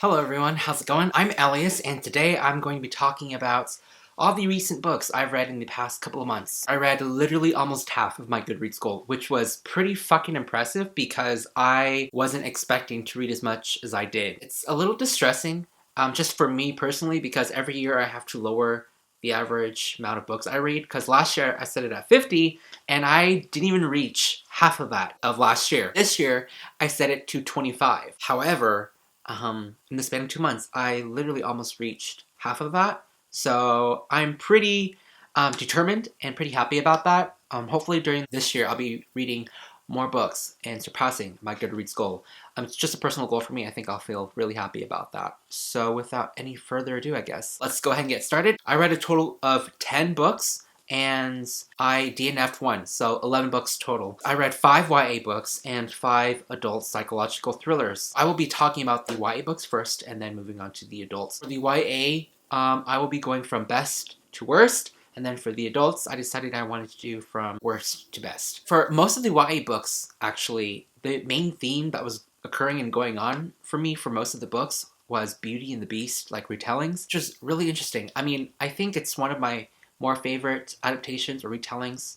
Hello everyone, how's it going? I'm Elias, and today I'm going to be talking about all the recent books I've read in the past couple of months. I read literally almost half of my Goodreads goal, which was pretty fucking impressive because I wasn't expecting to read as much as I did. It's a little distressing, just for me personally, because every year I have to lower the average amount of books I read, because last year I set it at 50, and I didn't even reach half of that of last year. This year, I set it to 25. However, in the span of 2 months, I literally almost reached half of that. So I'm pretty determined and pretty happy about that. Hopefully during this year, I'll be reading more books and surpassing my Goodreads goal. It's just a personal goal for me. I think I'll feel really happy about that. So without any further ado, I guess, let's go ahead and get started. I read a total of 10 books. And I DNF'd one, so 11 books total. I read 5 YA books and 5 adult psychological thrillers. I will be talking about the YA books first and then moving on to the adults. For the YA, I will be going from best to worst, and then for the adults, I decided I wanted to do from worst to best. For most of the YA books, actually, the main theme that was occurring and going on for me for most of the books was Beauty and the Beast, like retellings, which is really interesting. I mean, I think it's one of my more favorite adaptations or retellings,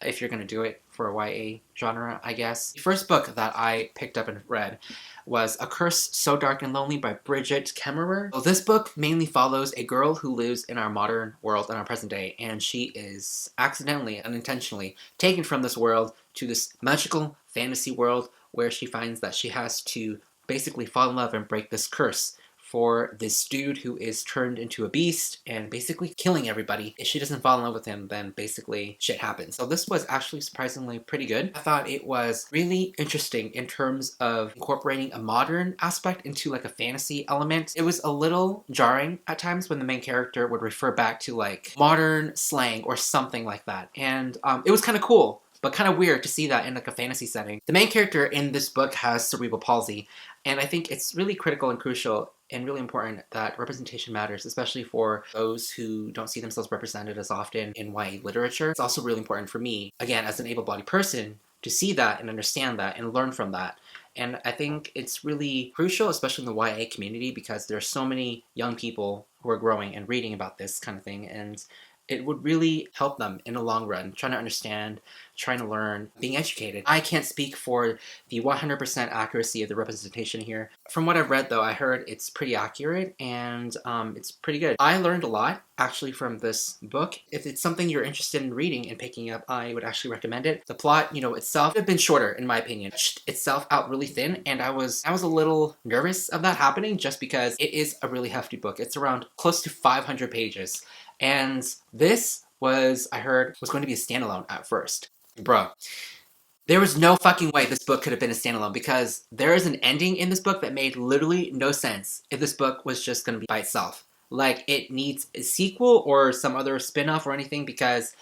if you're going to do it for a YA genre, I guess. The first book that I picked up and read was A Curse So Dark and Lonely by Bridget Kemmerer. So this book mainly follows a girl who lives in our modern world in our present day, and she is accidentally, unintentionally taken from this world to this magical fantasy world where she finds that she has to basically fall in love and break this curse for this dude who is turned into a beast and basically killing everybody. If she doesn't fall in love with him, then basically shit happens. So this was actually surprisingly pretty good. I thought it was really interesting in terms of incorporating a modern aspect into like a fantasy element. It was a little jarring at times when the main character would refer back to like modern slang or something like that. And it was kind of cool, but kind of weird to see that in like a fantasy setting. The main character in this book has cerebral palsy, and I think it's really critical and crucial and really important that representation matters, especially for those who don't see themselves represented as often in YA literature. It's also really important for me, again, as an able-bodied person, to see that and understand that and learn from that. And I think it's really crucial, especially in the YA community, because there are so many young people who are growing and reading about this kind of thing, and it would really help them in the long run, trying to understand, trying to learn, being educated. I can't speak for the 100% accuracy of the representation here. From what I've read, though, I heard it's pretty accurate and it's pretty good. I learned a lot, actually, from this book. If it's something you're interested in reading and picking up, I would actually recommend it. The plot, itself, could have been shorter, in my opinion. It itself out really thin, and I was a little nervous of that happening just because it is a really hefty book. It's around close to 500 pages. And this was, I heard, was going to be a standalone at first. Bro, there was no fucking way this book could have been a standalone because there is an ending in this book that made literally no sense if this book was just going to be by itself. Like, it needs a sequel or some other spin-off or anything because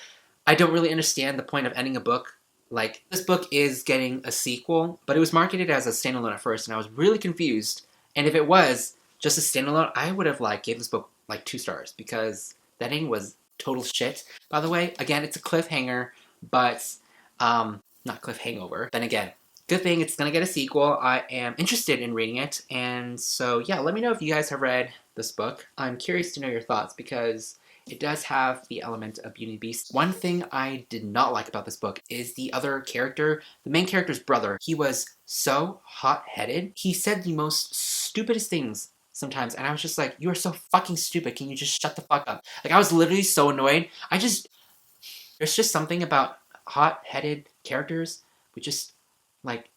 I don't really understand the point of ending a book. Like, this book is getting a sequel, but it was marketed as a standalone at first, and I was really confused. And if it was just a standalone, I would have, gave this book, 2 stars because that ending was total shit. By the way, again, it's a cliffhanger, but not cliffhangover. Then again, good thing it's gonna get a sequel. I am interested in reading it, and so yeah, let me know if you guys have read this book. I'm curious to know your thoughts because it does have the element of Beauty and the Beast. One thing I did not like about this book is the other character, the main character's brother. He was so hot-headed. He said the most stupidest things sometimes, and I was just like, you are so fucking stupid, can you just shut the fuck up? Like, I was literally so annoyed. There's just something about hot-headed characters with just,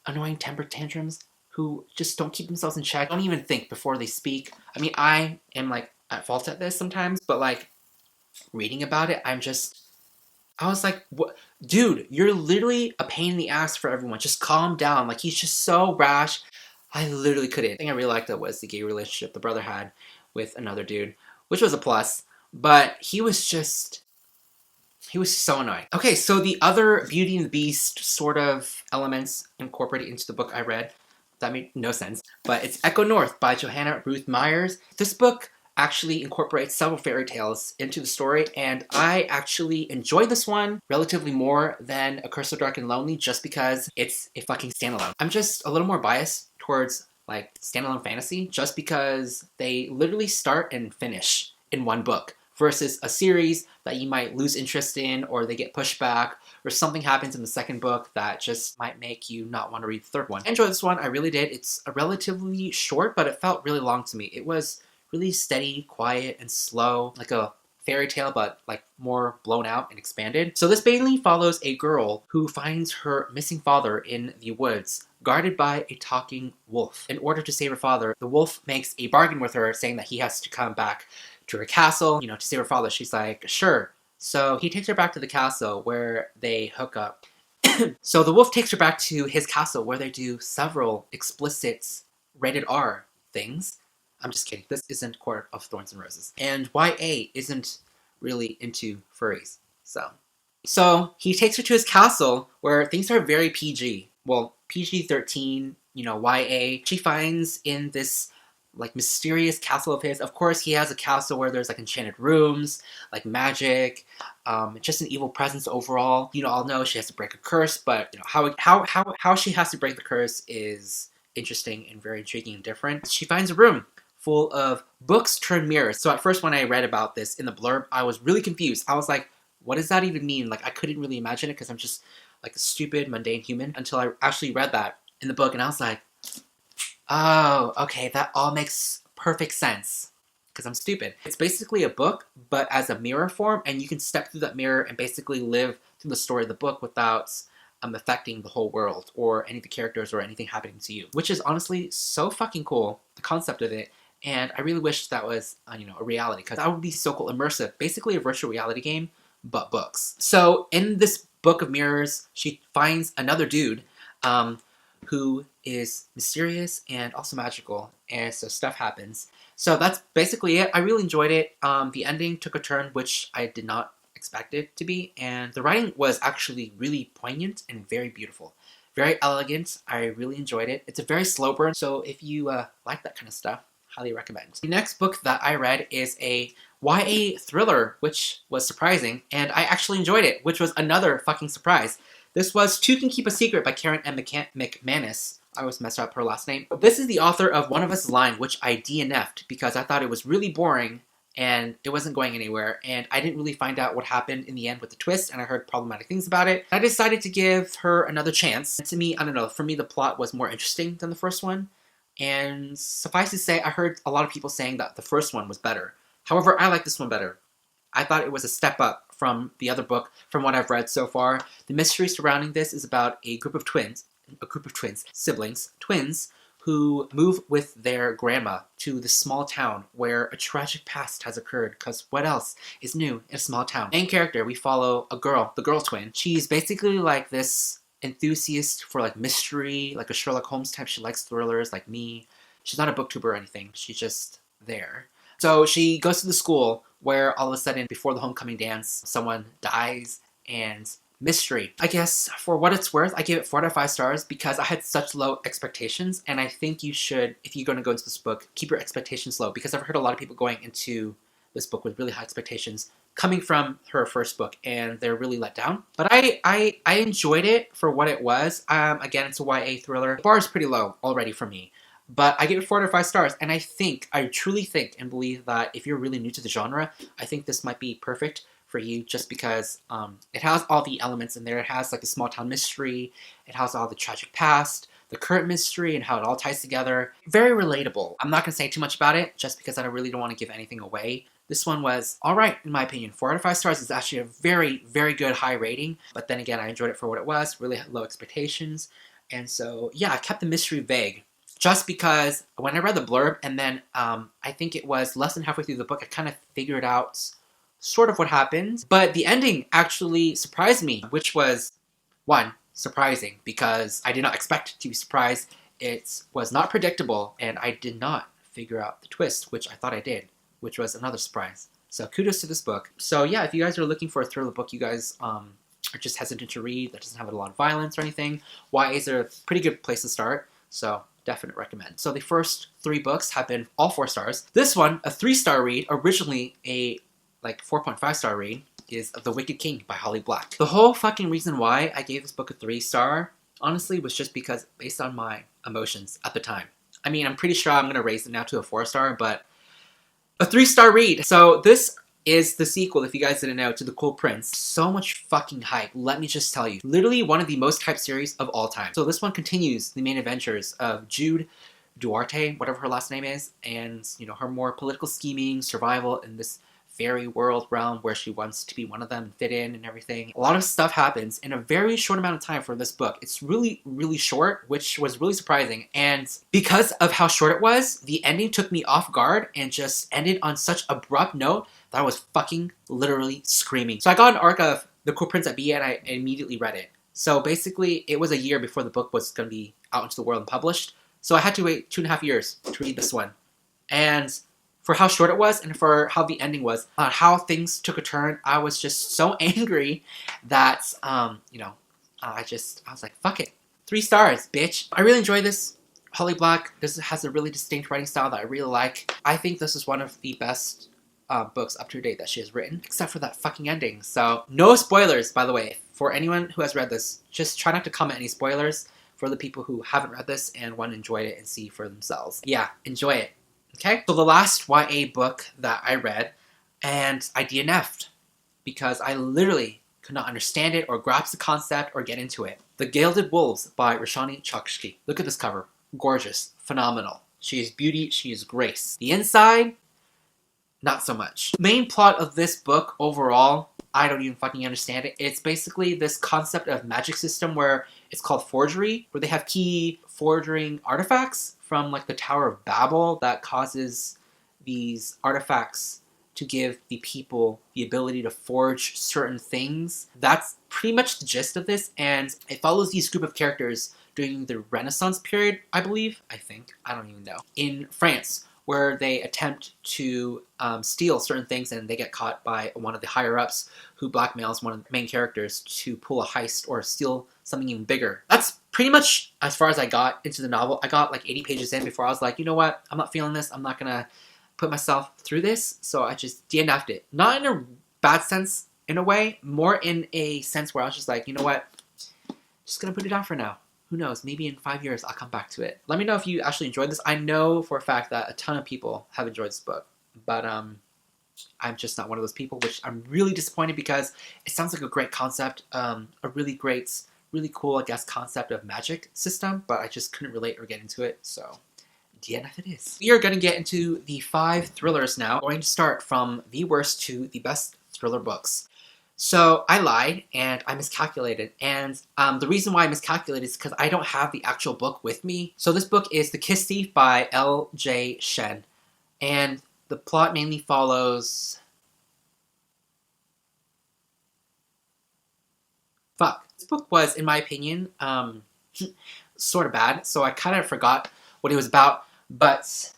annoying temper tantrums who just don't keep themselves in check, don't even think before they speak. I mean, I am, at fault at this sometimes, but, reading about it, I was like, what? Dude, you're literally a pain in the ass for everyone. Just calm down. He's just so rash. I literally couldn't. The thing I really liked that was the gay relationship the brother had with another dude, which was a plus, but he was so annoying. Okay, so the other Beauty and the Beast sort of elements incorporated into the book I read, that made no sense, but it's Echo North by Johanna Ruth Myers. This book actually incorporates several fairy tales into the story, and I actually enjoyed this one relatively more than A Curse So Dark and Lonely just because it's a fucking standalone. I'm just a little more biased towards like standalone fantasy just because they literally start and finish in one book versus a series that you might lose interest in, or they get pushed back, or something happens in the second book that just might make you not want to read the third one. I enjoyed this one, I really did. It's a relatively short, but it felt really long to me. It was really steady, quiet, and slow, like a fairy tale, but like more blown out and expanded. So this basically follows a girl who finds her missing father in the woods, guarded by a talking wolf. In order to save her father, the wolf makes a bargain with her, saying that he has to come back to her castle, to save her father. She's like, sure. So he takes her back to the castle where they hook up. So the wolf takes her back to his castle where they do several explicit rated R things. I'm just kidding. This isn't Court of Thorns and Roses. And YA isn't really into furries. So he takes her to his castle where things are very PG. Well, PG-13, YA. She finds in this like mysterious castle of his. Of course, he has a castle where there's like enchanted rooms, like magic, just an evil presence overall. I'll know she has to break a curse, but how she has to break the curse is interesting and very intriguing and different. She finds a room full of books turned mirrors. So at first when I read about this in the blurb, I was really confused. I was like, what does that even mean? Like, I couldn't really imagine it because I'm just like a stupid, mundane human until I actually read that in the book, and I was like, oh, okay, that all makes perfect sense because I'm stupid. It's basically a book, but as a mirror form, and you can step through that mirror and basically live through the story of the book without affecting the whole world or any of the characters or anything happening to you, which is honestly so fucking cool, the concept of it. And I really wish that was, a reality, because that would be so cool. Immersive. Basically a virtual reality game, but books. So in this book of mirrors, she finds another dude who is mysterious and also magical. And so stuff happens. So that's basically it. I really enjoyed it. The ending took a turn, which I did not expect it to be. And the writing was actually really poignant and very beautiful. Very elegant. I really enjoyed it. It's a very slow burn. So if you like that kind of stuff, highly recommend. The next book that I read is a YA thriller, which was surprising, and I actually enjoyed it, which was another fucking surprise. This was Two Can Keep a Secret by Karen M. McManus. I always messed up her last name. This is the author of One of Us Line, which I DNF'd because I thought it was really boring and it wasn't going anywhere, and I didn't really find out what happened in the end with the twist, and I heard problematic things about it. I decided to give her another chance. To me, I don't know, for me the plot was more interesting than the first one. And suffice to say, I heard a lot of people saying that the first one was better. However, I like this one better. I thought it was a step up from the other book, from what I've read so far. The mystery surrounding this is about a group of siblings, who move with their grandma to this small town where a tragic past has occurred, because what else is new in a small town? Main character, we follow a girl, the girl twin. She's basically like this enthusiast for like mystery, like a Sherlock Holmes type. She likes thrillers like me. She's not a booktuber or anything. She's just there. So she goes to the school where all of a sudden, before the homecoming dance, someone dies, and mystery. I guess for what it's worth, I give it 4 out of 5 stars because I had such low expectations, and I think you should, if you're going to go into this book, keep your expectations low, because I've heard a lot of people going into this book with really high expectations coming from her first book, and they're really let down. But I enjoyed it for what it was. Again, it's a YA thriller. The bar is pretty low already for me, but I give it 4 out of 5 stars, and I truly think and believe that if you're really new to the genre, I think this might be perfect for you, just because it has all the elements in there. It has like a small town mystery, it has all the tragic past, the current mystery, and how it all ties together. Very relatable. I'm not going to say too much about it, just because I really don't want to give anything away. This one was alright, in my opinion. 4 out of 5 stars is actually a very, very good high rating, but then again, I enjoyed it for what it was, really had low expectations, and so, yeah, I kept the mystery vague. Just because when I read the blurb, and then I think it was less than halfway through the book, I kind of figured out sort of what happened, but the ending actually surprised me, which was, one, surprising, because I did not expect to be surprised. It was not predictable, and I did not figure out the twist, which I thought I did, which was another surprise. So kudos to this book. So yeah, if you guys are looking for a thriller book you guys are just hesitant to read, that doesn't have a lot of violence or anything, YAs are a pretty good place to start, so definite recommend. So the first 3 books have been all 4 stars. This one, a 3-star read, originally a 4.5-star read, is The Wicked King by Holly Black. The whole fucking reason why I gave this book a 3-star, honestly, was just because based on my emotions at the time. I mean, I'm pretty sure I'm going to raise it now to a 4-star, but a 3-star read. So this is the sequel, if you guys didn't know, to The Cool Prince. So much fucking hype, let me just tell you. Literally one of the most hyped series of all time. So this one continues the main adventures of Jude Duarte, whatever her last name is, and, you know, her more political scheming, survival in this fairy world realm where she wants to be one of them and fit in and everything. A lot of stuff happens in a very short amount of time for this book. It's really, really short, which was really surprising. And because of how short it was, the ending took me off guard and just ended on such abrupt note that I was fucking literally screaming. So I got an arc of The Cool Prince at B and I immediately read it. So basically, it was a year before the book was going to be out into the world and published. So I had to wait 2.5 years to read this one. And for how short it was and for how the ending was, how things took a turn, I was just so angry that, you know, I was like, fuck it. 3 stars, bitch. I really enjoy this. Holly Black, this has a really distinct writing style that I really like. I think this is one of the best books up to date that she has written, except for that fucking ending. So, no spoilers, by the way. For anyone who has read this, just try not to comment any spoilers for the people who haven't read this and want to enjoy it and see for themselves. Yeah, enjoy it. Okay? So the last YA book that I read, and I DNF'd because I literally could not understand it or grasp the concept or get into it. The Gale Did Wolves by Roshani Chokshi. Look at this cover. Gorgeous. Phenomenal. She is beauty. She is grace. The inside, not so much. The main plot of this book overall, I don't even fucking understand it. It's basically this concept of magic system where it's called forgery, where they have key forging artifacts from like the Tower of Babel that causes these artifacts to give the people the ability to forge certain things. That's pretty much the gist of this, and it follows these group of characters during the Renaissance period, I believe. I don't even know. In France, where they attempt to steal certain things and they get caught by one of the higher-ups who blackmails one of the main characters to pull a heist or steal something even bigger. That's pretty much as far as I got into the novel. I got like 80 pages in before I was like, you know what? I'm not feeling this. I'm not gonna put myself through this. So I just DNF'd it. Not in a bad sense, in a way. More in a sense where I was just like, you know what? Just gonna put it down for now. Who knows, maybe in 5 years I'll come back to it. Let me know if you actually enjoyed this. I know for a fact that a ton of people have enjoyed this book, but I'm just not one of those people, which I'm really disappointed because it sounds like a great concept, a really great, really cool, I guess, concept of magic system, but I just couldn't relate or get into it, so DNF it is. We are going to get into the 5 thrillers now. We're going to start from the worst to the best thriller books. So I lied and I miscalculated, and the reason why I miscalculated is because I don't have the actual book with me. So this book is The Kiss Thief by L.J. Shen, and the plot mainly follows... This book was, in my opinion, sort of bad, so I kind of forgot what it was about, but...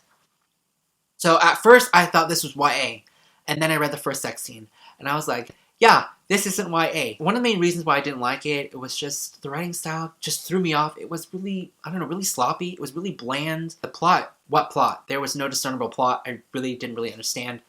So at first I thought this was YA, and then I read the first sex scene, and I was like, yeah, this isn't YA. One of the main reasons why I didn't like it, it was just the writing style just threw me off. It was really, I don't know, really sloppy. It was really bland. The plot, what plot? There was no discernible plot. I really didn't understand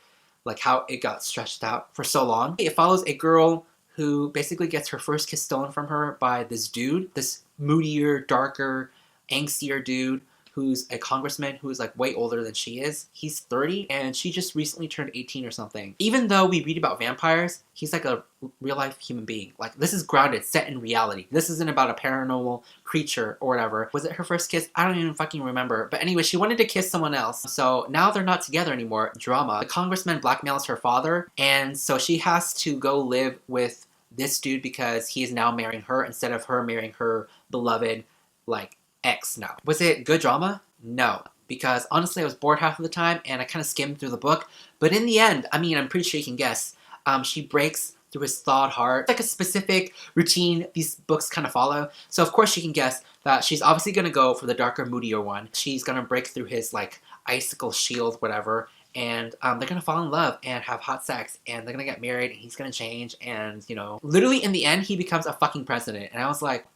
like how it got stretched out for so long. It follows a girl who basically gets her first kiss stolen from her by this dude, this moodier, darker, angstier dude who's a congressman who's like way older than she is. He's 30 and she just recently turned 18 or something. Even though we read about vampires, he's like a real life human being. Like this is grounded, set in reality. This isn't about a paranormal creature or whatever. Was it her first kiss? I don't even fucking remember. But anyway, she wanted to kiss someone else. So now they're not together anymore. Drama. The congressman blackmails her father, and so she has to go live with this dude because he is now marrying her instead of her marrying her beloved, like, ex now. Was it good drama? No. Because honestly, I was bored half of the time and I kind of skimmed through the book. But in the end, I mean, I'm pretty sure you can guess, she breaks through his thawed heart. It's like a specific routine these books kind of follow. So of course you can guess that she's obviously going to go for the darker, moodier one. She's going to break through his like icicle shield, whatever. And they're going to fall in love and have hot sex. And they're going to get married and he's going to change. And, you know, literally in the end, he becomes a fucking president. And I was like,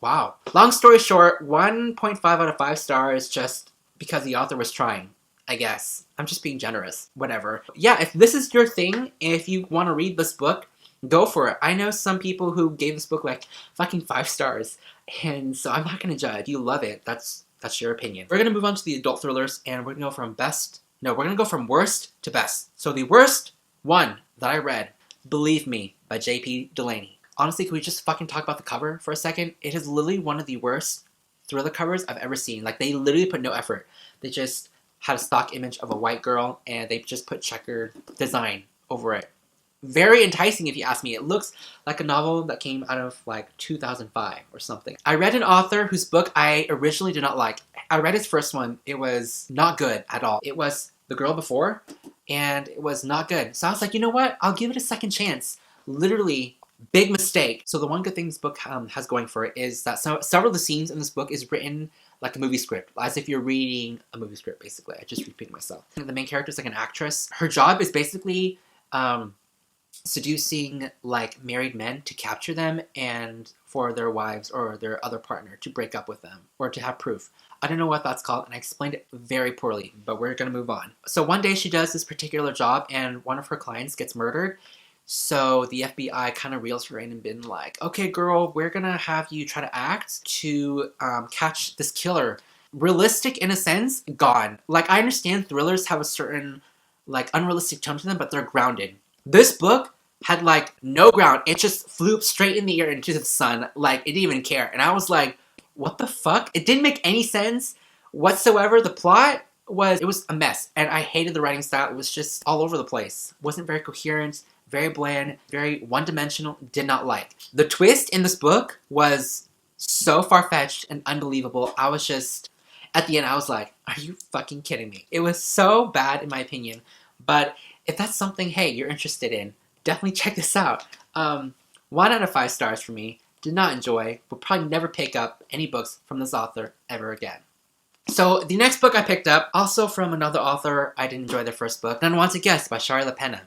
wow. Long story short, 1.5 out of 5 stars just because the author was trying, I guess. I'm just being generous. Whatever. Yeah, if this is your thing, if you want to read this book, go for it. I know some people who gave this book like fucking 5 stars. And so I'm not going to judge. If you love it, that's That's your opinion. We're gonna move on to the adult thrillers, and we're gonna go from worst to best. So the worst one that I read, Believe Me by J.P. Delaney. Honestly, can we just fucking talk about the cover for a second? It is literally one of the worst thriller covers I've ever seen. Like, they literally put no effort. They just had a stock image of a white girl, and they just put checkered design over it. Very enticing, if you ask me. It looks like a novel that came out of, like, 2005 or something. I read an author whose book I originally did not like. I read his first one. It was not good at all. It was The Girl Before, and it was not good. So I was like, you know what? I'll give it a second chance. Literally, big mistake. So the one good thing this book has going for it is that several of the scenes in this book is written like a movie script, as if you're reading a movie script, basically. I just repeated myself. The main character is like an actress. Her job is basically seducing like married men to capture them and for their wives or their other partner to break up with them or to have proof. I don't know what that's called, and I explained it very poorly, but we're gonna move on. So one day she does this particular job, and one of her clients gets murdered. So the FBI kind of reels her in and been like, okay, girl, we're gonna have you try to act to catch this killer. Realistic in a sense, gone. Like, I understand thrillers have a certain like unrealistic tone to them, but they're grounded. This book had like no ground. It just flew straight in the air into the sun. Like, it didn't even care. And I was like, what the fuck? It didn't make any sense whatsoever. The plot was a mess. And I hated the writing style. It was just all over the place. Wasn't very coherent, very bland, very one-dimensional. Did not like. The twist in this book was so far-fetched and unbelievable. I was just, at the end, I was like, are you fucking kidding me? It was so bad in my opinion. But if that's something, hey, you're interested in, definitely check this out. 1 out of 5 stars for me. Did not enjoy. Will probably never pick up any books from this author ever again. So the next book I picked up, also from another author. I didn't enjoy their first book. None Wants a Guest by Shari LaPena.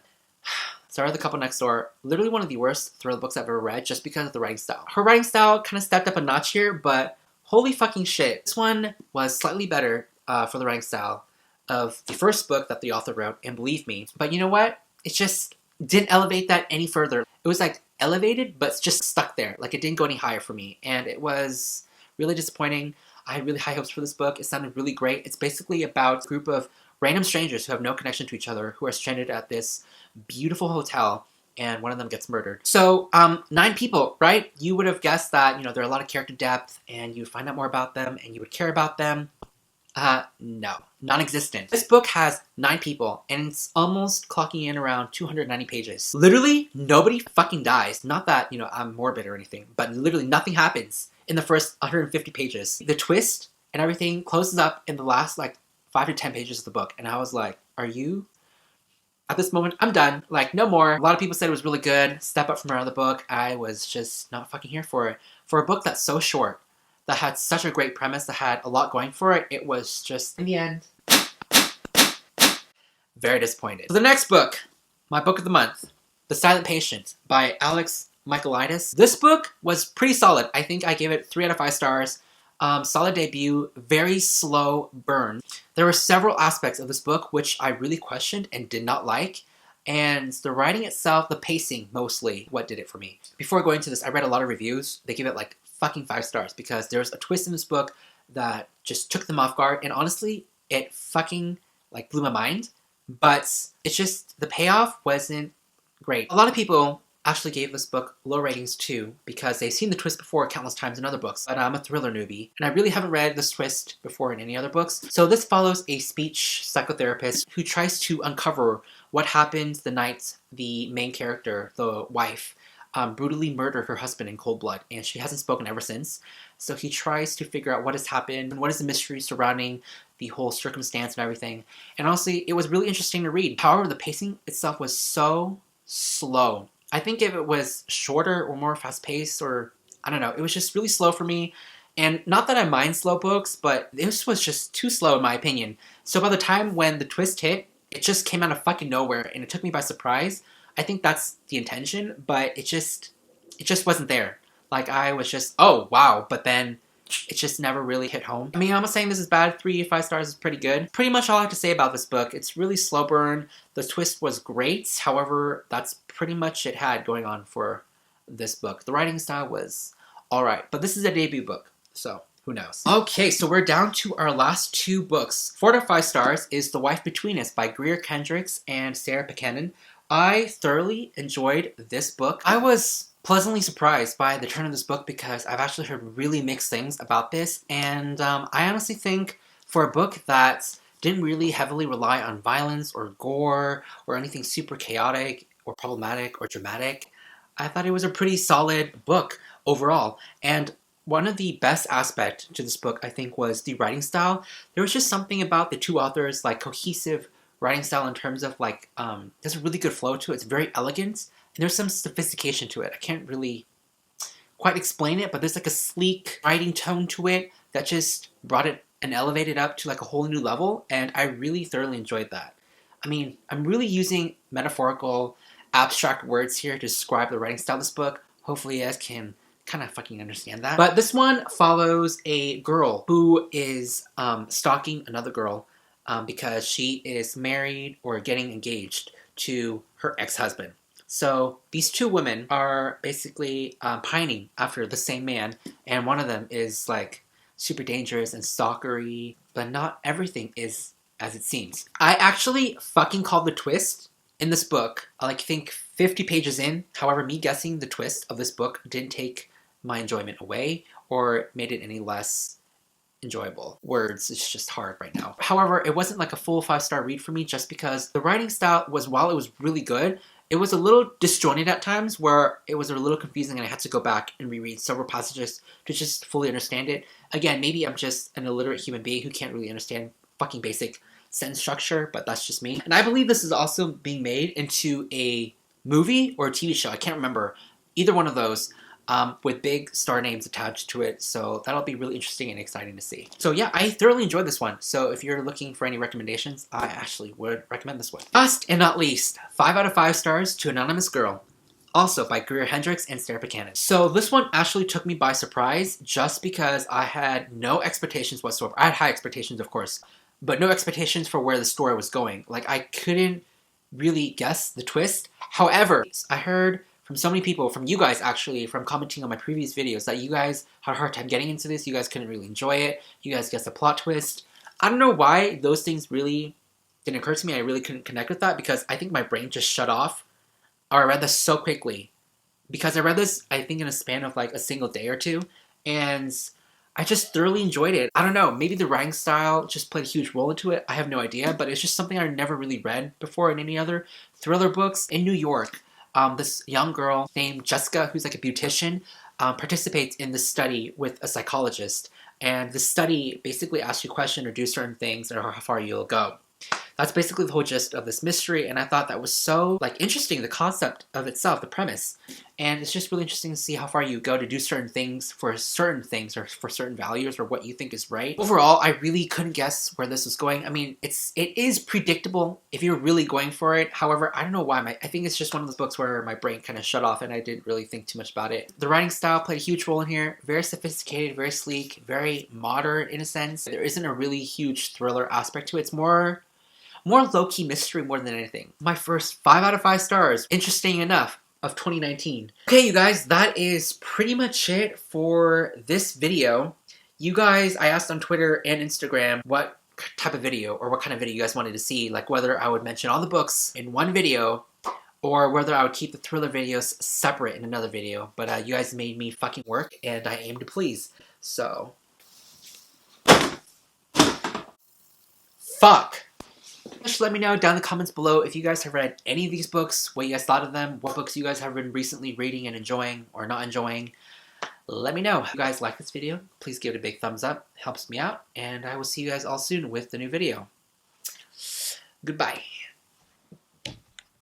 Sarah the Couple Next Door. Literally one of the worst thriller books I've ever read just because of the writing style. Her writing style kind of stepped up a notch here, but holy fucking shit. This one was slightly better for the writing style of the first book that the author wrote, and Believe Me. But you know what? It just didn't elevate that any further. It was like elevated, but it's just stuck there. Like, it didn't go any higher for me, and it was really disappointing. I had really high hopes for this book. It sounded really great. It's basically about a group of random strangers who have no connection to each other, who are stranded at this beautiful hotel, and one of them gets murdered. So, 9 people, right? You would have guessed that, there are a lot of character depth, and you would find out more about them, and you would care about them. No. Non-existent. This book has 9 people, and it's almost clocking in around 290 pages. Literally, nobody fucking dies. Not that, I'm morbid or anything, but literally nothing happens in the first 150 pages. The twist and everything closes up in the last, 5 to 10 pages of the book, and I was like, are you? At this moment, I'm done. No more. A lot of people said it was really good. Step up from our other book. I was just not fucking here for it. For a book that's so short, that had such a great premise, that had a lot going for it, it was just, in the end, very disappointed. So the next book, my book of the month, The Silent Patient by Alex Michaelides. This book was pretty solid. I think I gave it 3 out of 5 stars. Solid debut, very slow burn. There were several aspects of this book which I really questioned and did not like. And the writing itself, the pacing mostly, what did it for me. Before going to this, I read a lot of reviews. They give it fucking 5 stars because there's a twist in this book that just took them off guard, and honestly, it fucking blew my mind. But it's just, the payoff wasn't great. A lot of people actually gave this book low ratings too because they've seen the twist before countless times in other books, but I'm a thriller newbie, and I really haven't read this twist before in any other books. So this follows a speech psychotherapist who tries to uncover what happened the night the main character, the wife, brutally murdered her husband in cold blood, and she hasn't spoken ever since. So he tries to figure out what has happened and what is the mystery surrounding the whole circumstance and everything. And honestly, it was really interesting to read. However, the pacing itself was so slow. I think if it was shorter or more fast-paced, or I don't know, it was just really slow for me. And not that I mind slow books, but this was just too slow in my opinion. So by the time when the twist hit, it just came out of fucking nowhere, and it took me by surprise. I think that's the intention, but it just wasn't there. I was just, oh, wow, but then it just never really hit home. I mean, I'm not saying this is bad. 3 to 5 stars is pretty good. Pretty much all I have to say about this book. It's really slow burn. The twist was great. However, that's pretty much it had going on for this book. The writing style was alright, but this is a debut book, so Who knows? Okay, so we're down to our last two books. Fortify Stars is The Wife Between Us by Greer Kendricks and Sarah Buchanan. I thoroughly enjoyed this book. I was pleasantly surprised by the turn of this book because I've actually heard really mixed things about this, and I honestly think for a book that didn't really heavily rely on violence or gore or anything super chaotic or problematic or dramatic, I thought it was a pretty solid book overall. And one of the best aspects to this book, I think, was the writing style. There was just something about the two authors, like cohesive writing style in terms of like, there's a really good flow to it. It's very elegant, and there's some sophistication to it. I can't really quite explain it, but there's like a sleek writing tone to it that just brought it and elevated up to like a whole new level, and I really thoroughly enjoyed that. I mean, I'm really using metaphorical, abstract words here to describe the writing style of this book. Hopefully you guys can kind of fucking understand that. But this one follows a girl who is stalking another girl because she is married or getting engaged to her ex-husband. So these two women are basically pining after the same man, and one of them is like super dangerous and stalkery, but not everything is as it seems. I actually fucking called the twist in this book, like I think 50 pages in. However, me guessing the twist of this book didn't take my enjoyment away or made it any less enjoyable. Words, it's just hard right now. However, it wasn't like a full 5-star read for me just because the writing style was, while it was really good, it was a little disjointed at times where it was a little confusing and I had to go back and reread several passages to just fully understand it. Again, maybe I'm just an illiterate human being who can't really understand fucking basic sentence structure, but that's just me. And I believe this is also being made into a movie or a TV show. I can't remember. Either one of those. With big star names attached to it, so that'll be really interesting and exciting to see. So yeah, I thoroughly enjoyed this one, so if you're looking for any recommendations, I actually would recommend this one. Last and not least, 5 out of 5 stars to Anonymous Girl, also by Greer Hendricks and Sarah Buchanan. So this one actually took me by surprise just because I had no expectations whatsoever. I had high expectations, of course, but no expectations for where the story was going. Like, I couldn't really guess the twist. However, I heard from so many people, from you guys actually, from commenting on my previous videos, that you guys had a hard time getting into this, you guys couldn't really enjoy it, you guys guessed the plot twist. I don't know why those things really didn't occur to me, I really couldn't connect with that, because I think my brain just shut off, or I read this so quickly. Because I read this, I think, in a span of like a single day or two, and I just thoroughly enjoyed it. I don't know, maybe the writing style just played a huge role into it, I have no idea, but it's just something I never really read before in any other thriller books. In New York, this young girl named Jessica, who's like a beautician, participates in this study with a psychologist. And the study basically asks you a question or do certain things or how far you'll go. That's basically the whole gist of this mystery, and I thought that was so like interesting, the concept of itself, the premise. And it's just really interesting to see how far you go to do certain things or for certain values or what you think is right. Overall, I really couldn't guess where this was going. I mean, it is predictable if you're really going for it. However, I don't know why. I think it's just one of those books where my brain kind of shut off and I didn't really think too much about it. The writing style played a huge role in here. Very sophisticated, very sleek, very modern in a sense. There isn't a really huge thriller aspect to it. It's more low-key mystery more than anything. My first 5 out of 5 stars, interesting enough, of 2019. Okay, you guys, that is pretty much it for this video. You guys, I asked on Twitter and Instagram what type of video or what kind of video you guys wanted to see, like whether I would mention all the books in one video or whether I would keep the thriller videos separate in another video. But you guys made me fucking work, and I aim to please. So, fuck. Just let me know down in the comments below if you guys have read any of these books, what you guys thought of them, what books you guys have been recently reading and enjoying or not enjoying. Let me know. If you guys like this video, please give it a big thumbs up. It helps me out, and I will see you guys all soon with the new video. Goodbye.